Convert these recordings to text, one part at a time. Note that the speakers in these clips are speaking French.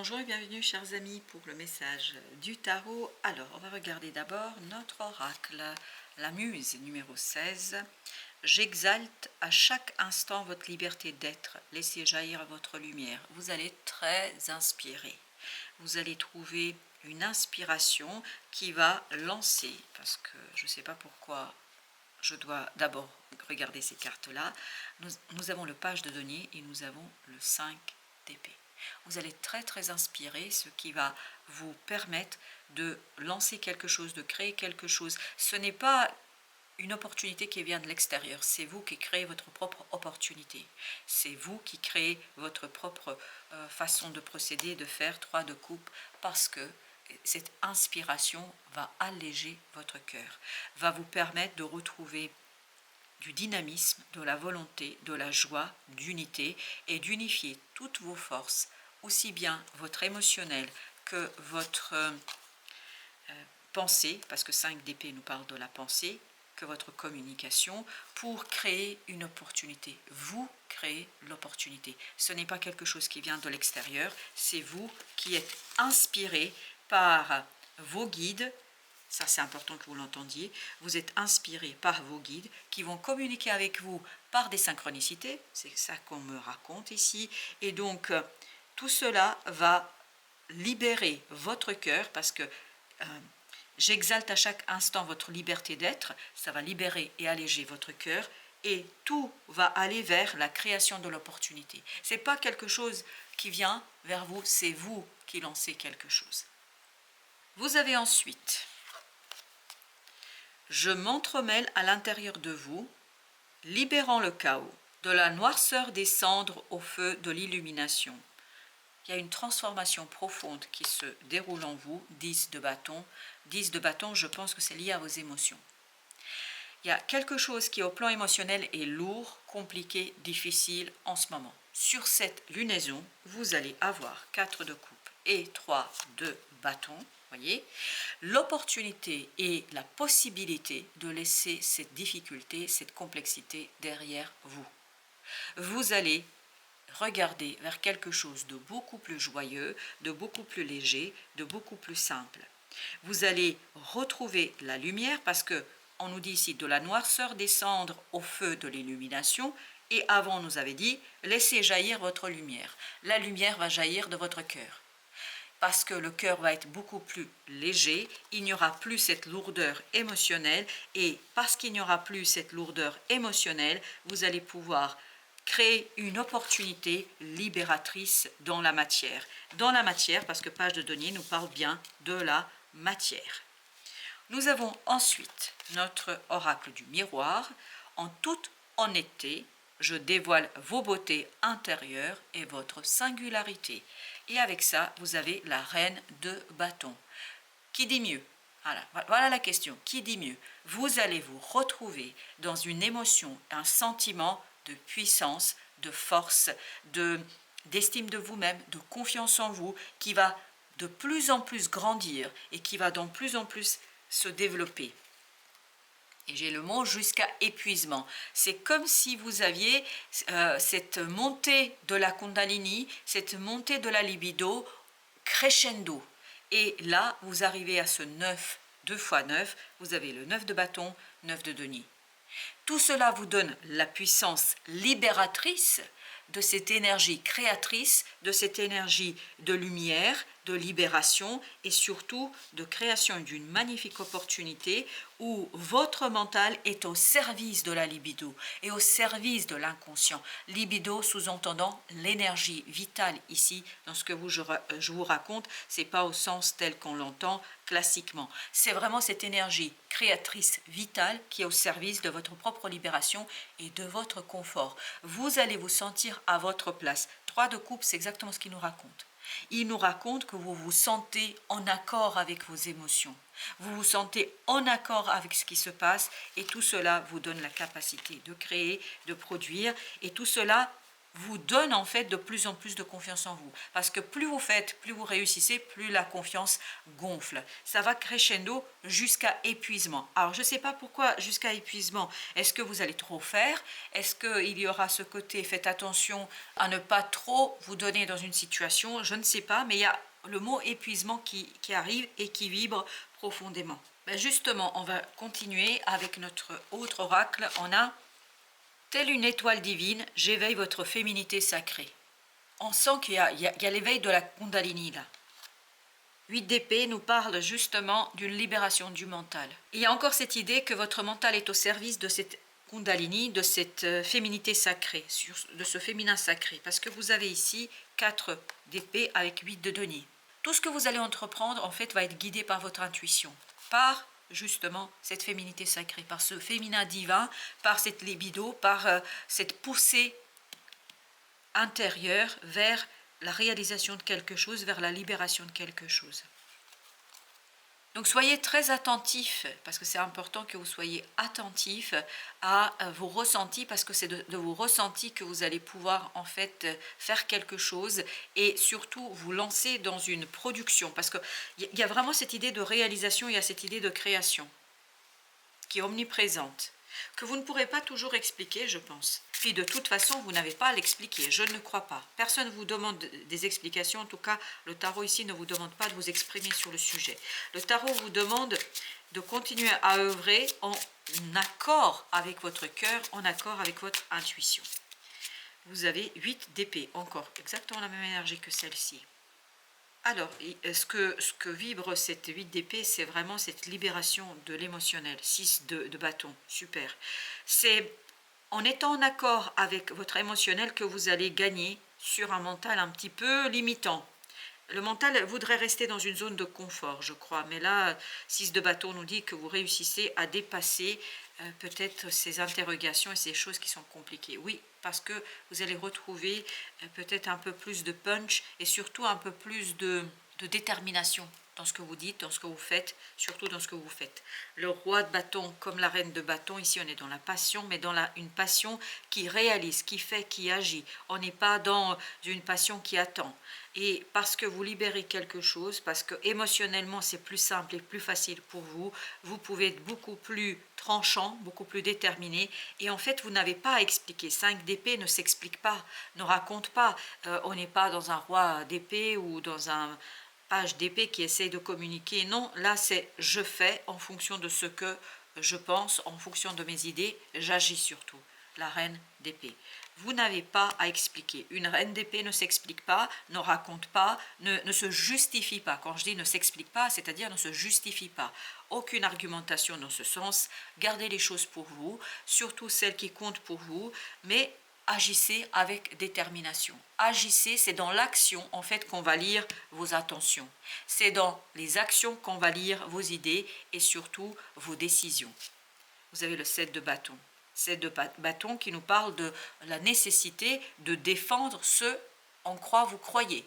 Bonjour et bienvenue chers amis pour le message du tarot. Alors on va regarder d'abord notre oracle, la muse numéro 16. J'exalte à chaque instant votre liberté d'être, laissez jaillir votre lumière. Vous allez être très inspiré. Vous allez trouver une inspiration qui va lancer, parce que je ne sais pas pourquoi je dois d'abord regarder ces cartes-là. Nous avons le page de denier et nous avons le 5 d'épée. Vous allez être très inspiré, ce qui va vous permettre de lancer quelque chose, de créer quelque chose. Ce n'est pas une opportunité qui vient de l'extérieur, c'est vous qui créez votre propre opportunité. C'est vous qui créez votre propre façon de procéder, de faire 3 de coupe, parce que cette inspiration va alléger votre cœur, va vous permettre de retrouver du dynamisme, de la volonté, de la joie, d'unité et d'unifier toutes vos forces, aussi bien votre émotionnel que votre pensée, parce que 5 d'épée nous parle de la pensée, que votre communication, pour créer une opportunité. Vous créez l'opportunité. Ce n'est pas quelque chose qui vient de l'extérieur, c'est vous qui êtes inspiré par vos guides. Ça, c'est important que vous l'entendiez. Vous êtes inspiré par vos guides qui vont communiquer avec vous par des synchronicités. C'est ça qu'on me raconte ici. Et donc, tout cela va libérer votre cœur parce que j'exalte à chaque instant votre liberté d'être. Ça va libérer et alléger votre cœur. Et tout va aller vers la création de l'opportunité. Ce n'est pas quelque chose qui vient vers vous, c'est vous qui lancez quelque chose. Vous avez ensuite... Je m'entremêle à l'intérieur de vous, libérant le chaos, de la noirceur des cendres au feu de l'illumination. Il y a une transformation profonde qui se déroule en vous, 10 de bâton. 10 de bâton, je pense que c'est lié à vos émotions. Il y a quelque chose qui, au plan émotionnel, est lourd, compliqué, difficile en ce moment. Sur cette lunaison, vous allez avoir 4 de coupe et 3 de bâton. Voyez, l'opportunité et la possibilité de laisser cette difficulté, cette complexité derrière vous. Vous allez regarder vers quelque chose de beaucoup plus joyeux, de beaucoup plus léger, de beaucoup plus simple. Vous allez retrouver la lumière parce que on nous dit ici de la noirceur descendre au feu de l'illumination. Et avant, on nous avait dit, laissez jaillir votre lumière. La lumière va jaillir de votre cœur. Parce que le cœur va être beaucoup plus léger, il n'y aura plus cette lourdeur émotionnelle, et parce qu'il n'y aura plus cette lourdeur émotionnelle, vous allez pouvoir créer une opportunité libératrice dans la matière. Dans la matière, parce que page de denier nous parle bien de la matière. Nous avons ensuite notre oracle du miroir. En toute honnêteté, je dévoile vos beautés intérieures et votre singularité. Et avec ça, vous avez la reine de bâton. Qui dit mieux? Voilà la question. Qui dit mieux? Vous allez vous retrouver dans une émotion, un sentiment de puissance, de force, d'estime de vous-même, de confiance en vous, qui va de plus en plus grandir et qui va de plus en plus se développer. Et j'ai le mot jusqu'à épuisement. C'est comme si vous aviez cette montée de la Kundalini, cette montée de la libido crescendo. Et là, vous arrivez à ce 9, 2 fois 9, vous avez le 9 de bâton, 9 de denier. Tout cela vous donne la puissance libératrice de cette énergie créatrice, de cette énergie de lumière, de libération et surtout de création d'une magnifique opportunité où votre mental est au service de la libido et au service de l'inconscient. Libido sous-entendant l'énergie vitale ici, dans ce que je vous raconte, c'est pas au sens tel qu'on l'entend classiquement. C'est vraiment cette énergie créatrice vitale qui est au service de votre propre libération et de votre confort. Vous allez vous sentir à votre place. 3 de coupe, c'est exactement ce qu'il nous raconte. Il nous raconte que vous vous sentez en accord avec vos émotions. Vous vous sentez en accord avec ce qui se passe et tout cela vous donne la capacité de créer, de produire et tout cela vous donne en fait de plus en plus de confiance en vous. Parce que plus vous faites, plus vous réussissez, plus la confiance gonfle. Ça va crescendo jusqu'à épuisement. Alors je ne sais pas pourquoi jusqu'à épuisement. Est-ce que vous allez trop faire? Est-ce qu'il y aura ce côté, faites attention à ne pas trop vous donner dans une situation? Je ne sais pas, mais il y a le mot épuisement qui arrive et qui vibre profondément. Ben justement, on va continuer avec notre autre oracle. On a telle une étoile divine, j'éveille votre féminité sacrée. On sent qu'il y a l'éveil de la Kundalini là. 8 d'épée nous parle justement d'une libération du mental. Il y a encore cette idée que votre mental est au service de cette Kundalini, de cette féminité sacrée, de ce féminin sacré. Parce que vous avez ici 4 d'épée avec 8 de denier. Tout ce que vous allez entreprendre en fait va être guidé par votre intuition, par justement cette féminité sacrée, par ce féminin divin, par cette libido, par cette poussée intérieure vers la réalisation de quelque chose, vers la libération de quelque chose. Donc soyez très attentifs, parce que c'est important que vous soyez attentifs à vos ressentis, parce que c'est de vos ressentis que vous allez pouvoir en fait faire quelque chose et surtout vous lancer dans une production, parce qu'il y a vraiment cette idée de réalisation, il y a cette idée de création qui est omniprésente, que vous ne pourrez pas toujours expliquer, je pense. Puis de toute façon, vous n'avez pas à l'expliquer, je ne crois pas. Personne ne vous demande des explications, en tout cas, le tarot ici ne vous demande pas de vous exprimer sur le sujet. Le tarot vous demande de continuer à œuvrer en accord avec votre cœur, en accord avec votre intuition. Vous avez 8 d'épée, encore exactement la même énergie que celle-ci. Alors, ce que vibre cette 8 d'épée, c'est vraiment cette libération de l'émotionnel. 6 de bâton, super. C'est en étant en accord avec votre émotionnel que vous allez gagner sur un mental un petit peu limitant. Le mental voudrait rester dans une zone de confort, je crois. Mais là, 6 de bâton nous dit que vous réussissez à dépasser peut-être ces interrogations et ces choses qui sont compliquées. Oui, parce que vous allez retrouver peut-être un peu plus de punch et surtout un peu plus de détermination dans ce que vous dites, dans ce que vous faites, surtout dans ce que vous faites. Le roi de bâton comme la reine de bâton, ici on est dans la passion, mais dans une passion qui réalise, qui fait, qui agit. On n'est pas dans une passion qui attend. Et parce que vous libérez quelque chose, parce que émotionnellement c'est plus simple et plus facile pour vous, vous pouvez être beaucoup plus tranchant, beaucoup plus déterminé, et en fait vous n'avez pas à expliquer. 5 d'épée ne s'explique pas, ne raconte pas. On n'est pas dans un roi d'épée ou dans un page d'épée qui essaye de communiquer. Non, là c'est je fais en fonction de ce que je pense, en fonction de mes idées, j'agis surtout. La reine d'épée. Vous n'avez pas à expliquer. Une reine d'épée ne s'explique pas, ne raconte pas, ne se justifie pas. Quand je dis ne s'explique pas, c'est-à-dire ne se justifie pas. Aucune argumentation dans ce sens. Gardez les choses pour vous, surtout celles qui comptent pour vous, mais agissez avec détermination. Agissez, c'est dans l'action en fait qu'on va lire vos intentions. C'est dans les actions qu'on va lire vos idées et surtout vos décisions. Vous avez le 7 de bâton. 7 de bâton qui nous parle de la nécessité de défendre ce en quoi vous croyez.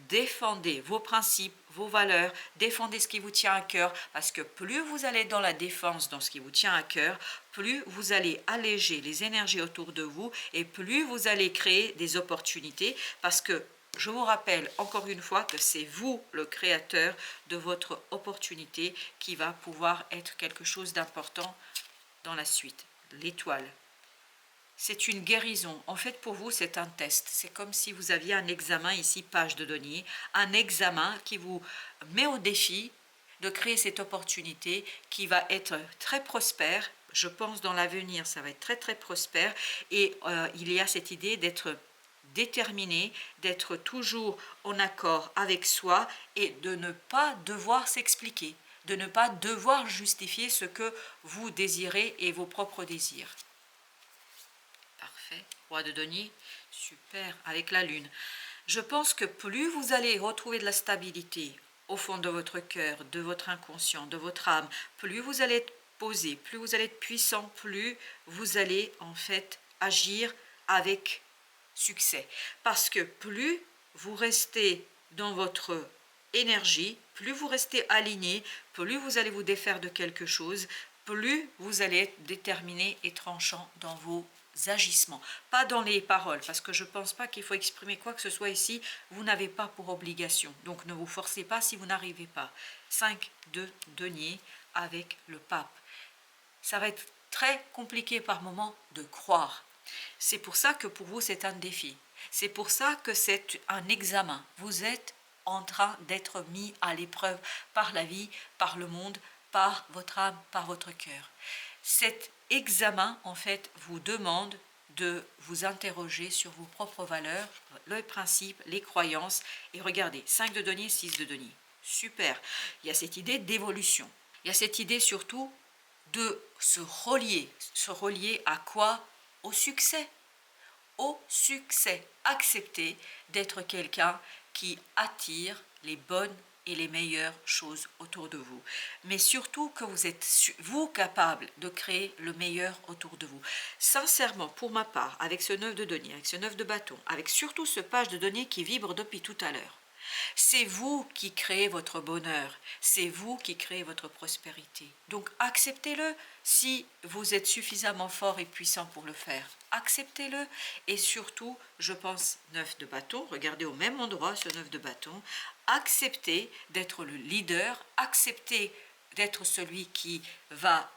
Défendez vos principes, vos valeurs, défendez ce qui vous tient à cœur, parce que plus vous allez dans la défense, dans ce qui vous tient à cœur, plus vous allez alléger les énergies autour de vous et plus vous allez créer des opportunités, parce que je vous rappelle encore une fois que c'est vous le créateur de votre opportunité qui va pouvoir être quelque chose d'important dans la suite. L'étoile. C'est une guérison. En fait, pour vous, c'est un test. C'est comme si vous aviez un examen ici, page de données, un examen qui vous met au défi de créer cette opportunité qui va être très prospère. Je pense dans l'avenir, ça va être très très prospère. Et il y a cette idée d'être déterminé, d'être toujours en accord avec soi et de ne pas devoir s'expliquer, de ne pas devoir justifier ce que vous désirez et vos propres désirs. Parfait. Roi de denier, super, avec la lune. Je pense que plus vous allez retrouver de la stabilité au fond de votre cœur, de votre inconscient, de votre âme, plus vous allez être posé, plus vous allez être puissant, plus vous allez en fait agir avec succès. Parce que plus vous restez dans votre énergie, plus vous restez aligné, plus vous allez vous défaire de quelque chose, plus vous allez être déterminé et tranchant dans vos agissements, pas dans les paroles, parce que je ne pense pas qu'il faut exprimer quoi que ce soit ici. Vous n'avez pas pour obligation, donc ne vous forcez pas si vous n'arrivez pas. 5 de denier avec le pape. Ça va être très compliqué par moment de croire. C'est pour ça que pour vous c'est un défi. C'est pour ça que c'est un examen. Vous êtes en train d'être mis à l'épreuve par la vie, par le monde, par votre âme, par votre cœur. Cet examen, en fait, vous demande de vous interroger sur vos propres valeurs, les principes, les croyances. Et regardez, 5 de denier, 6 de denier. Super. Il y a cette idée d'évolution. Il y a cette idée surtout de se relier. Se relier à quoi? Au succès. Au succès. Accepter d'être quelqu'un qui attire les bonnes et les meilleures choses autour de vous. Mais surtout que vous êtes, vous, capable de créer le meilleur autour de vous. Sincèrement, pour ma part, avec ce 9 de denier, avec ce 9 de bâton, avec surtout ce page de denier qui vibre depuis tout à l'heure, c'est vous qui créez votre bonheur, c'est vous qui créez votre prospérité. Donc acceptez-le si vous êtes suffisamment fort et puissant pour le faire. Acceptez-le et surtout, je pense, 9 de bâton, regardez au même endroit ce 9 de bâton, acceptez d'être le leader, acceptez d'être celui qui va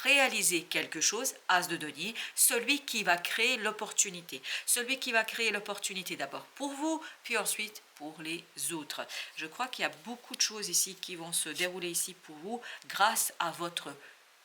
réaliser quelque chose, as de denier, celui qui va créer l'opportunité. Celui qui va créer l'opportunité d'abord pour vous, puis ensuite pour les autres. Je crois qu'il y a beaucoup de choses ici qui vont se dérouler ici pour vous grâce à votre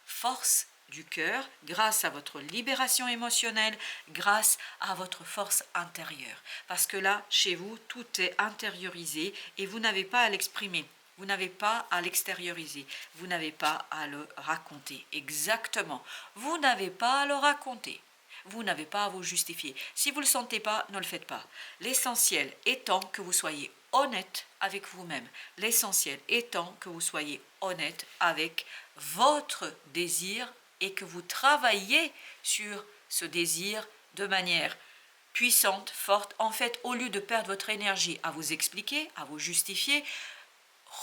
force du cœur, grâce à votre libération émotionnelle, grâce à votre force intérieure. Parce que là, chez vous, tout est intériorisé et vous n'avez pas à l'exprimer. Vous n'avez pas à l'extérioriser, vous n'avez pas à le raconter. Exactement, vous n'avez pas à le raconter, vous n'avez pas à vous justifier. Si vous ne le sentez pas, ne le faites pas. L'essentiel étant que vous soyez honnête avec vous-même. L'essentiel étant que vous soyez honnête avec votre désir et que vous travaillez sur ce désir de manière puissante, forte. En fait, au lieu de perdre votre énergie à vous expliquer, à vous justifier,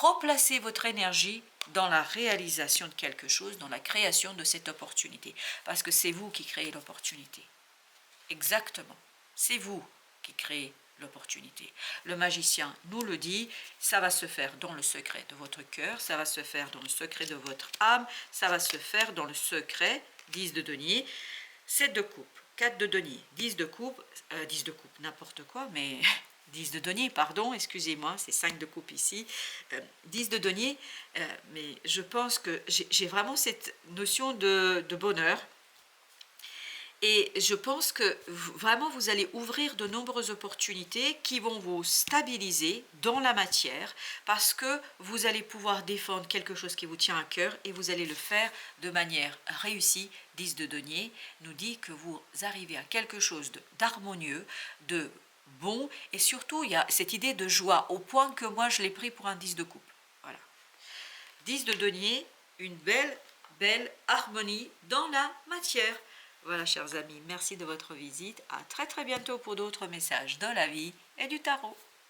replacez votre énergie dans la réalisation de quelque chose, dans la création de cette opportunité. Parce que c'est vous qui créez l'opportunité. Exactement. C'est vous qui créez l'opportunité. Le magicien nous le dit, ça va se faire dans le secret de votre cœur, ça va se faire dans le secret de votre âme, ça va se faire dans le secret, 10 de denier, 7 de coupe, 4 de denier, 10 de coupe, n'importe quoi, mais 10 de denier, pardon, excusez-moi, c'est 5 de coupe ici, 10 de denier, mais je pense que j'ai vraiment cette notion de bonheur. Et je pense que vraiment vous allez ouvrir de nombreuses opportunités qui vont vous stabiliser dans la matière parce que vous allez pouvoir défendre quelque chose qui vous tient à cœur et vous allez le faire de manière réussie. 10 de denier nous dit que vous arrivez à quelque chose d'harmonieux, de bon et surtout il y a cette idée de joie au point que moi je l'ai pris pour un 10 de coupe. Voilà. 10 de denier, une belle harmonie dans la matière. Voilà, chers amis, merci de votre visite. À très bientôt pour d'autres messages de la vie et du tarot.